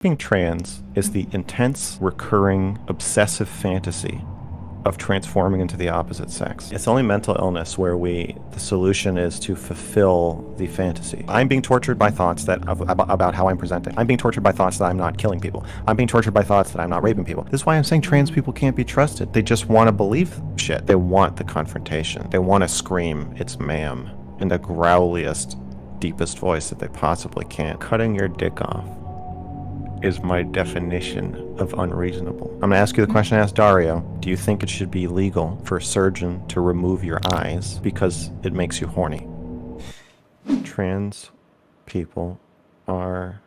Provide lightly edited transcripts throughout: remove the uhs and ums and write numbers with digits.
Being trans is the intense, recurring, obsessive fantasy of transforming into the opposite sex. It's only mental illness where the solution is to fulfill the fantasy. I'm being tortured by thoughts about how I'm presenting. I'm being tortured by thoughts that I'm not killing people. I'm being tortured by thoughts that I'm not raping people. This is why I'm saying trans people can't be trusted. They just want to believe shit. They want the confrontation. They want to scream, "It's ma'am," in the growliest, deepest voice that they possibly can. Cutting your dick off is my definition of unreasonable. I'm gonna ask you the question I asked Dario. Do you think it should be legal for a surgeon to remove your eyes because it makes you horny? Trans people are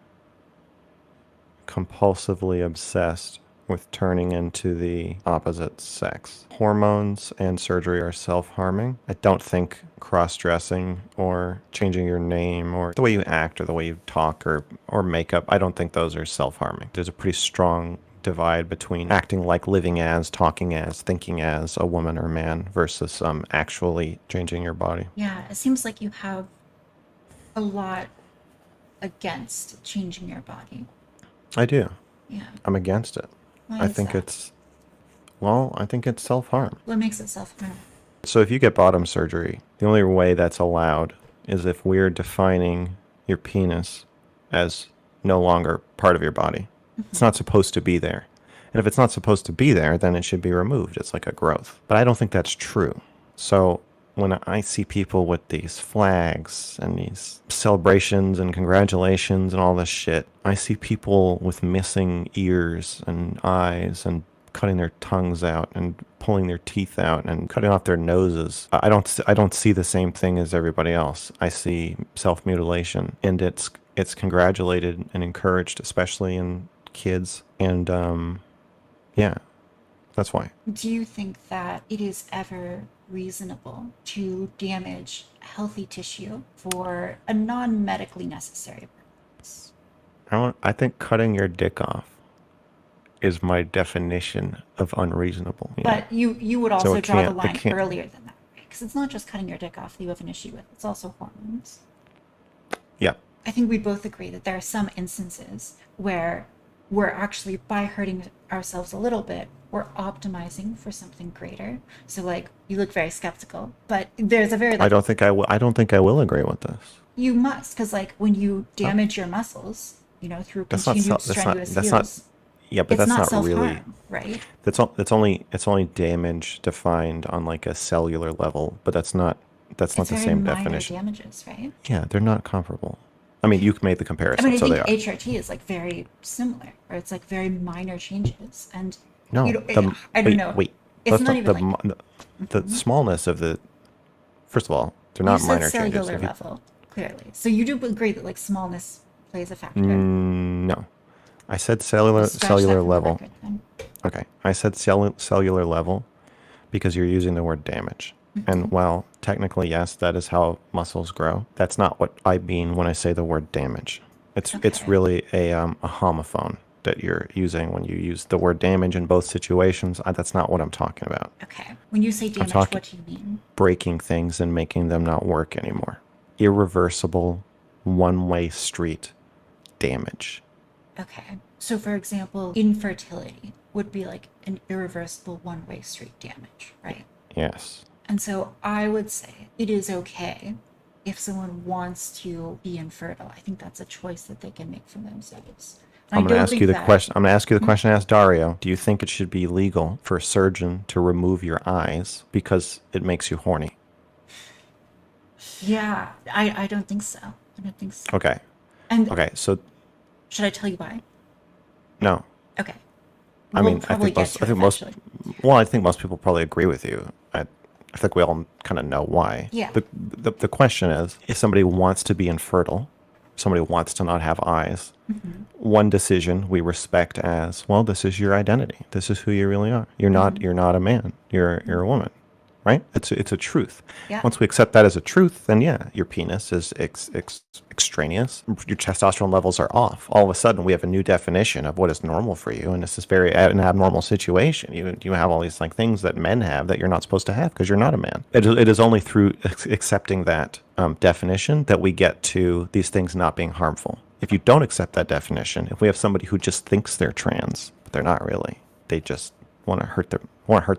compulsively obsessed with turning into the opposite sex. Hormones and surgery are self-harming. I don't think cross-dressing or changing your name or the way you act or the way you talk or makeup, I don't think those are self-harming. There's a pretty strong divide between acting like, living as, talking as, thinking as a woman or man versus actually changing your body. Yeah, it seems like you have a lot against changing your body. I do. Yeah. I'm against it. Why I is think that? I think it's self-harm. What makes it self-harm? So if you get bottom surgery, the only way that's allowed is if we're defining your penis as no longer part of your body. It's not supposed to be there. And if it's not supposed to be there, then it should be removed. It's like a growth. But I don't think that's true. So when I see people with these flags and these celebrations and congratulations and all this shit, I see people with missing ears and eyes and cutting their tongues out and pulling their teeth out and cutting off their noses. I don't see the same thing as everybody else. I see self-mutilation, and it's congratulated and encouraged, especially in kids. And yeah, that's why. Do you think that it is ever reasonable to damage healthy tissue for a non-medically necessary purpose? I think cutting your dick off is my definition of unreasonable. But you would So also it draw the can't, it line can't, earlier than that, right? Because it's not just cutting your dick off that you have an issue with, it's also hormones. yeah. I think we both agree that there are some instances where we're actually, by hurting ourselves a little bit, we're optimizing for something greater. So, like, you look very skeptical, but there's a very, I like, don't think I don't think I will agree with this. you must, because, like, when you No, damage your muscles, through that's not, continued that's strenuous not, use, yeah, but it's that's not not really, self-harm, right? it's only damage defined on like a cellular level, but that's not It's the very same minor definition. damages, right? Yeah, they're not comparable. I mean, you made the I mean, comparison, I so they think are. HRT is like very similar, or it's like very minor changes, and No, I don't wait, know. wait. It's Let's not talk even like the smallness of the. First of all, they're you not said minor changes. cellular If you level, clearly. So you do agree that like smallness plays a factor. no, I said We'll cellular scratch that cellular from the level. record then. Okay, I said cellular level because you're using the word damage. And Hmm. while technically, yes, that is how muscles grow, that's not what I mean when I say the word damage. It's Okay. really a homophone that you're using when you use the word damage in both situations. That's not what I'm talking about. Okay. When you say I'm damage, talking what do you mean? breaking things and making them not work anymore. Irreversible, one-way street damage. Okay. So for example, infertility would be like an irreversible one-way street damage, right? Yes. And so I would say it is okay if someone wants to be infertile. I think that's a choice that they can make for themselves. And I I'm going to don't ask you think the that. question. I'm going to ask you the question I asked Dario. Do you think it should be legal for a surgeon to remove your eyes because it makes you horny? Yeah, I don't think so. I don't think so. Okay. And Okay. So should I tell you why? no. Okay. I We'll mean, probably get I to it think most, eventually. well, I think most people probably agree with you. I think we all kind of know why. Yeah. The question is, if somebody wants to be infertile, somebody wants to not have eyes, Hmm. one decision we respect as, well, this is your identity. This is who you really are. Hmm. You're not a man. You're a woman, right? It's a truth. Yeah. Once we accept that as a truth, then yeah, your penis is extraneous. Your testosterone levels are off. All of a sudden, we have a new definition of what is normal for you, and this is an abnormal situation. You have all these like things that men have that you're not supposed to have because you're not a man. It is only through accepting that definition that we get to these things not being harmful. If you don't accept that definition, if we have somebody who just thinks they're trans, but they're not really, they just want to hurt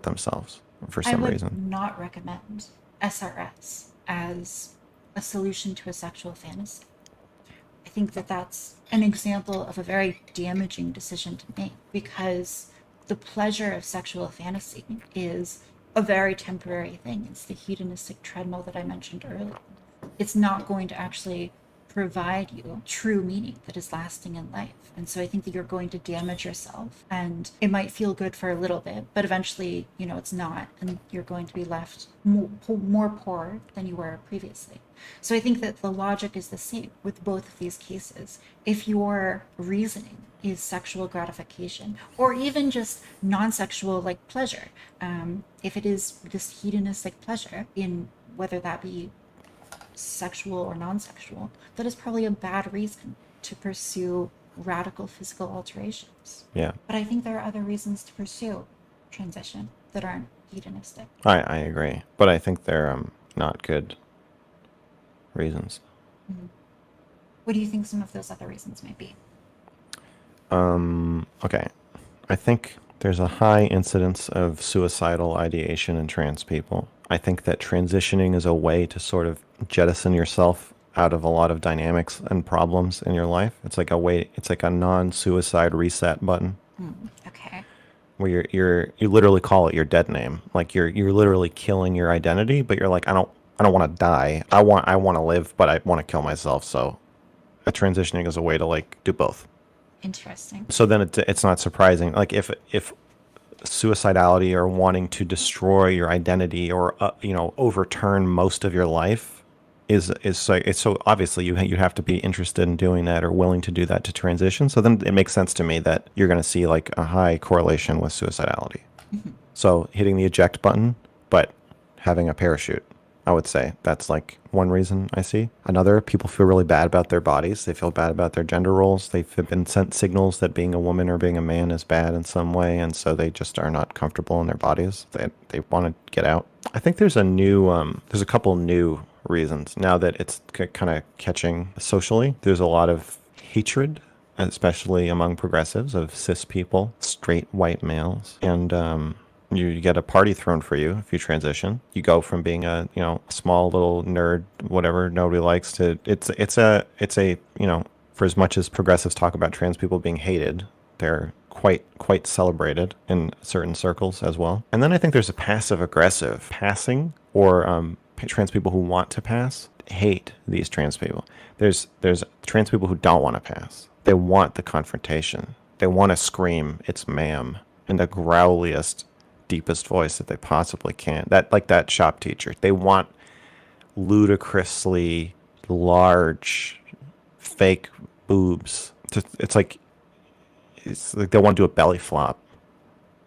themselves for I some would reason. not recommend SRS as a solution to a sexual fantasy. I think that that's an example of a very damaging decision to make because the pleasure of sexual fantasy is a very temporary thing. It's the hedonistic treadmill that I mentioned earlier. It's not going to actually provide you true meaning that is lasting in life. And so I think that you're going to damage yourself and it might feel good for a little bit, but eventually, it's not. And you're going to be left more poor than you were previously. So I think that the logic is the same with both of these cases. If your reasoning is sexual gratification or even just non-sexual like pleasure, if it is this hedonistic pleasure in whether that be sexual or non-sexual, that is probably a bad reason to pursue radical physical alterations. Yeah, But I think there are other reasons to pursue transition that aren't hedonistic. I agree, but I think they're not good reasons. What do you think some of those other reasons might be? Okay, I think there's a high incidence of suicidal ideation in trans people. I think that transitioning is a way to sort of jettison yourself out of a lot of dynamics and problems in your life. It's like a way, it's like a non-suicide reset button Okay. where you literally call it your dead name. Like you're literally killing your identity, but you're like, I don't want to die. I want to live, but I want to kill myself. So a transitioning is a way to like do both. Interesting. So then it's not surprising. Like if suicidality or wanting to destroy your identity or overturn most of your life is like, it's so obviously you have to be interested in doing that or willing to do that to transition. So then it makes sense to me that you're going to see like a high correlation with suicidality. So hitting the eject button, but having a parachute, I would say that's like one reason I see. Another, people feel really bad about their bodies. They feel bad about their gender roles. They've been sent signals that being a woman or being a man is bad in some way, and so they just are not comfortable in their bodies. They want to get out. I think there's there's a couple new reasons now that it's kind of catching socially. There's a lot of hatred, especially among progressives, of cis people, straight white males, and you get a party thrown for you if you transition. You go from being a small little nerd, whatever nobody likes, to it's a for as much as progressives talk about trans people being hated, they're quite celebrated in certain circles as well. And then I think there's a passive aggressive passing or trans people who want to pass hate these trans people. There's trans people who don't want to pass. They want the confrontation. They want to scream, "It's ma'am," in the growliest, deepest voice that they possibly can. That shop teacher. They want ludicrously large fake boobs. It's like they want to do a belly flop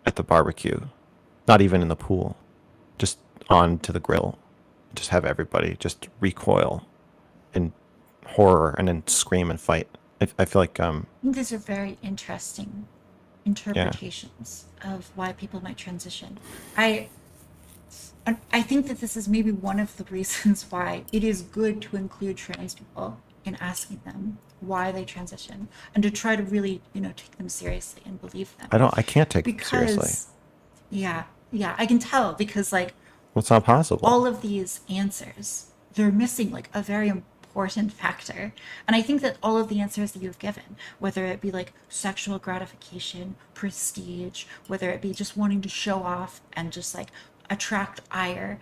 at the barbecue. Not even in the pool. Just onto the grill. Just have everybody just recoil in horror and then scream and fight. I feel like I think these are very interesting yeah. interpretations of why people might transition. I I think that this is maybe one of the reasons why it is good to include trans people in asking them why they transition and to try to really, take them seriously and believe them. I can't take it seriously. Because, yeah, I can tell because, like, Well, it's not possible. all of these answers, they're missing, like, a very important factor. And I think that all of the answers that you've given, whether it be like sexual gratification, prestige, whether it be just wanting to show off and just like attract ire,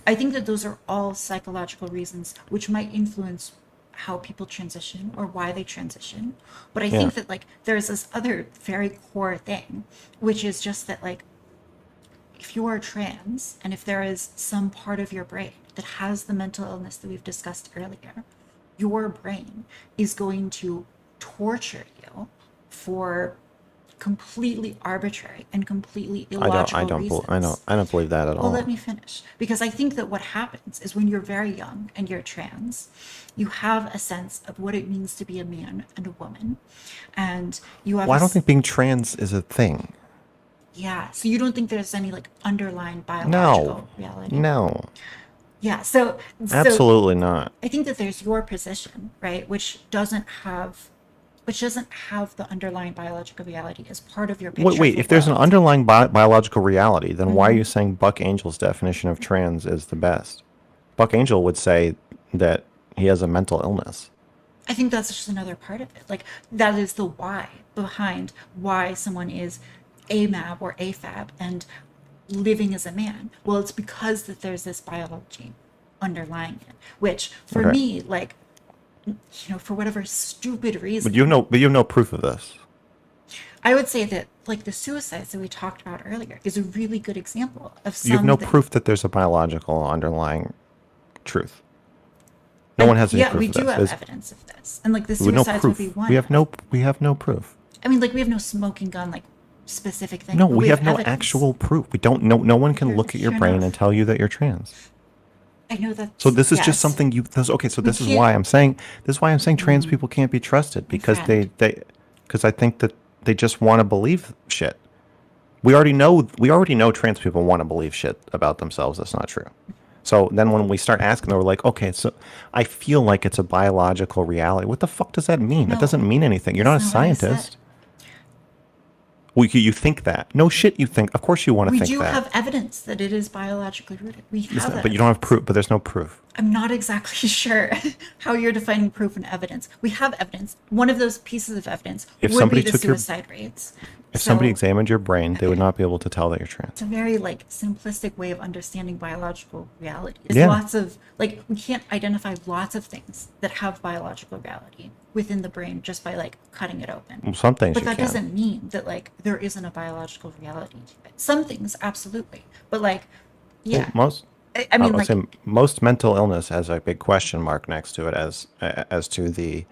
I think that those are all psychological reasons which might influence how people transition or why they transition. But I Yeah. think that like there's this other very core thing, which is just that like if you are trans and if there is some part of your brain that has the mental illness that we've discussed earlier, your brain is going to torture you for completely arbitrary and completely illogical reasons. I don't believe that at Well, all. let me finish. Because I think that what happens is when you're very young and you're trans, you have a sense of what it means to be a man and a woman. And you have Well, I don't think being trans is a thing. yeah, so you don't think there's any like underlying No. biological reality? No. Yeah, so Absolutely not. I think that there's your position, right, which doesn't have which doesn't have the underlying biological reality as part of your Wait, picture of wait. the If there's an world. underlying biological reality, then why are Hmm. you saying Buck Angel's definition of trans is the best? Buck Angel would say that he has a mental illness. I think that's just another part of it. Like, that is the why behind why someone is AMAB or AFAB and living as a man. Well, it's because that there's this biology underlying it, which for Okay, me, like, for whatever stupid but you have reason, no proof of this. I would say that like the suicides that we talked about earlier is a really good example of You have some no that proof that there's a biological underlying truth. No one has any yeah, we proof of do this. have evidence of this. And like the We have no suicides would be proof. one of. We have no proof. I mean, like we have no smoking gun like specific thing, No, but we we have have no evidence. actual proof. We don't know. No one can Fair, look at your fair brain and enough. tell you that you're trans. I know So that's this is just yes. something you. Okay, so We this is can't. why I'm saying trans people can't be trusted My because friend. because I think that they just want to believe shit. We already know trans people want to believe shit about themselves that's not true. So then when we start asking, they're like, okay, so I feel like it's a biological reality. What the fuck does that mean? That No, doesn't mean anything. You're not that's a not what I said. scientist. Well, you think that. No shit, you think. Of course you want to We think do that. have evidence that it is biologically rooted. We have that But you don't have evidence. proof. But there's no proof. I'm not exactly sure how you're defining proof and evidence. We have evidence. One of those pieces of evidence If would be somebody the took your, suicide rates. if somebody So, examined your brain, they would okay. not be able to tell that you're trans. It's a very like simplistic way of understanding biological reality. Is Yeah. lots of like we can't identify lots of things that have biological reality within the brain just by like cutting it open. Well, some things But you that can. doesn't mean that like there isn't a biological reality to it. Some things absolutely. But like Well, yeah. most I I mean would like say most mental illness has a big question mark next to it as to the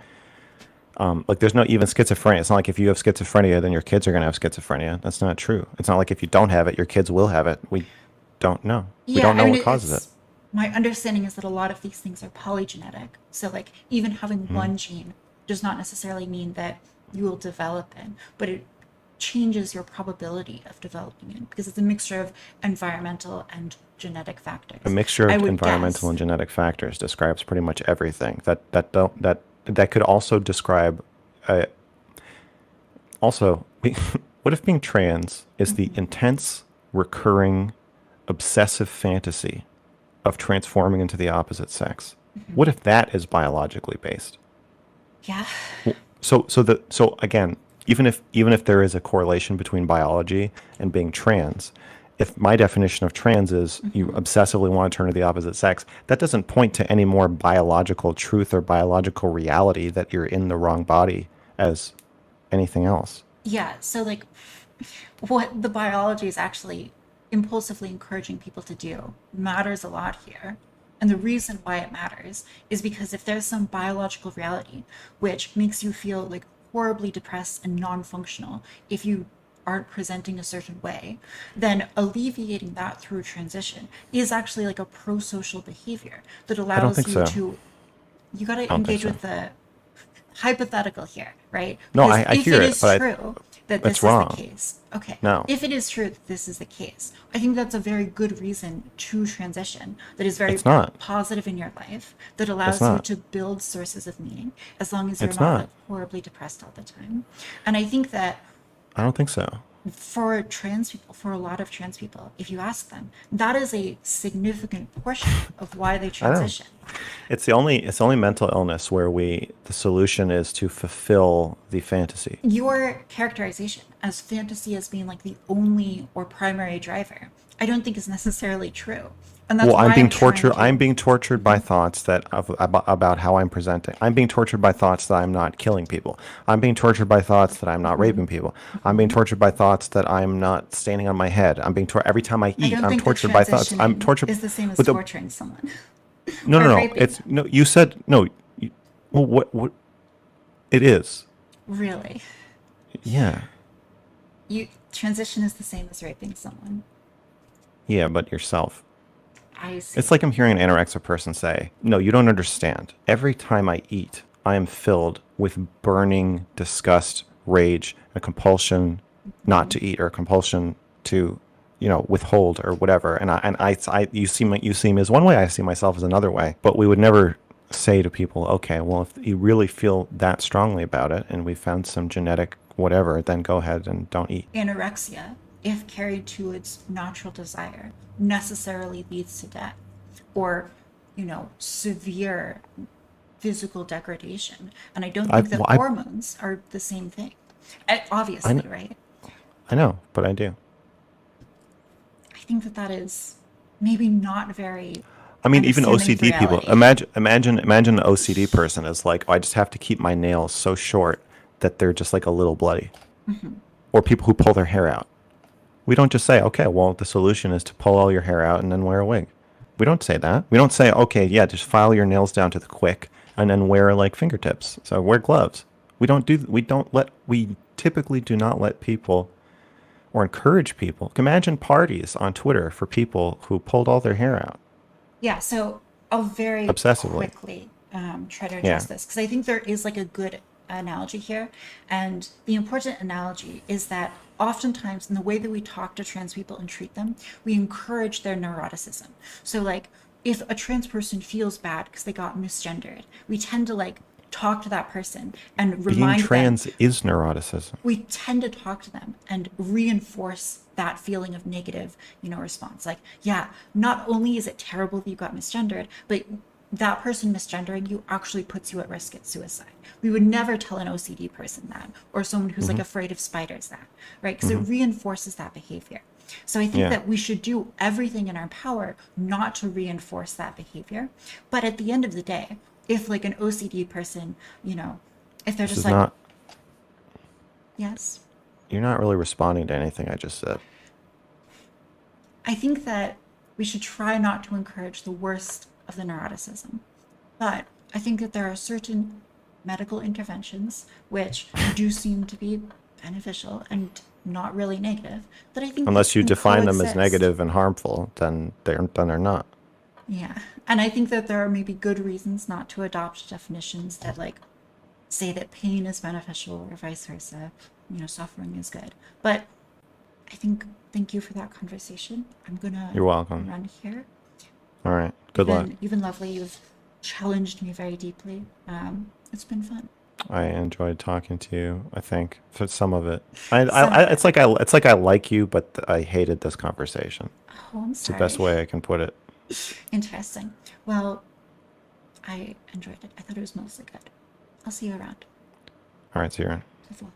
like there's no even schizophrenia. It's not like if you have schizophrenia, then your kids are going to have schizophrenia. That's not true. It's not like if you don't have it, your kids will have it. We don't know. We yeah, don't I know mean what causes it. it's my understanding is that a lot of these things are polygenetic. So like even having one gene does not necessarily mean that you will develop it, but it changes your probability of developing it because it's a mixture of environmental and genetic A factors. mixture I of would environmental guess. and genetic factors describes pretty much everything. That could also describe. Uh, also, what if being trans is the intense, recurring, obsessive fantasy of transforming into the opposite sex? What if that is biologically based? Yeah. So again, even if there is a correlation between biology and being trans, if my definition of trans is you obsessively want to turn to the opposite sex, that doesn't point to any more biological truth or biological reality that you're in the wrong body as anything else. Yeah. So like what the biology is actually impulsively encouraging people to do matters a lot here. And the reason why it matters is because if there's some biological reality which makes you feel like horribly depressed and non functional if you aren't presenting a certain way, then alleviating that through transition is actually like a pro social behavior that I don't allows think you so. to, you got to I don't think engage so. with the hypothetical here, right? No, Because I if hear it it, is but true that it's this is the wrong. case, okay, No, if it is true that this is the case, I think that's a very good reason to transition that is very it's not. positive in your life, that It's allows you not. to build sources of meaning as long as you're It's not not. like horribly depressed all the time. And I think that I don't think so. for trans people, for a lot of trans people, if you ask them, that is a significant portion of why they I know. transition. It's the only mental illness where the solution is to fulfill the fantasy. Your characterization as fantasy as being like the only or primary driver, I don't think is necessarily true. And that's Well, I'm why being I'm trying tortured. I'm to. being tortured by thoughts about how I'm presenting. I'm being tortured by thoughts that I'm not killing people. I'm being tortured by thoughts that I'm not raping people. I'm being tortured by thoughts that I'm not standing on my head. I'm being every time I I eat. don't I'm think that tortured by thoughts. I'm transitioning tortured is the same as with the torturing someone no, no, or no. raping It's them. no. You said no. Well, what it is? Really. Yeah, You transition is the same as raping someone. yeah, but yourself. I see. It's like I'm hearing an anorexic person say, "No, you don't understand. Every time I eat, I am filled with burning disgust, rage, a compulsion not to eat, or a compulsion to, withhold or whatever." And you see me as one way. I see myself as another way. But we would never say to people, okay, well, if you really feel that strongly about it and we found some genetic whatever, then go ahead and don't eat. Anorexia, if carried to its natural desire, necessarily leads to death or, severe physical degradation. And I don't I, think that well, I, hormones are the same thing. I, Obviously, kn- right? I know, but I do. I think that that is maybe not very I mean, even understanding of OCD people. reality. Imagine an OCD person is like, oh, I just have to keep my nails so short that they're just like a little bloody. Or people who pull their hair out. We don't just say, okay, well, the solution is to pull all your hair out and then wear a wig. We don't say that. We don't say, okay, yeah, just file your nails down to the quick and then wear like fingertips. So wear gloves. We typically do not let people or encourage people. Imagine parties on Twitter for people who pulled all their hair out Yeah, so I'll very obsessively. quickly try to Yeah. address this because I think there is like a good analogy here. And the important analogy is that oftentimes in the way that we talk to trans people and treat them, we encourage their neuroticism. So, like, if a trans person feels bad because they got misgendered, we tend to like talk to that person and Being remind them, trans is neuroticism. we tend to talk to them and reinforce that feeling of negative, response. Like, yeah, not only is it terrible that you got misgendered, but that person misgendering you actually puts you at risk at suicide. We would never tell an OCD person that, or someone who's like afraid of spiders that, right? Because it reinforces that behavior. So I think Yeah. that we should do everything in our power not to reinforce that behavior. But at the end of the day, if like an OCD person, if they're This just is like, not, yes, you're not really responding to anything I just said. I think that we should try not to encourage the worst of the neuroticism. But I think that there are certain medical interventions which do seem to be beneficial and not really negative that I think Unless you can define them as coexist. negative and harmful, then they're not. Yeah. And I think that there are maybe good reasons not to adopt definitions that like say that pain is beneficial or vice versa, suffering is good. But I think thank you for that conversation. I'm gonna You're welcome. run here. All right. You've Good luck. been lovely. You've challenged me very deeply. It's been fun. I enjoyed talking to you. I think for some of it, Some of it. it's like I like you, but I hated this conversation. Oh, I'm It's the best sorry. way I can put it. Interesting. Well, I enjoyed it. I thought it was mostly good. I'll see you around. All right, see you around. As well.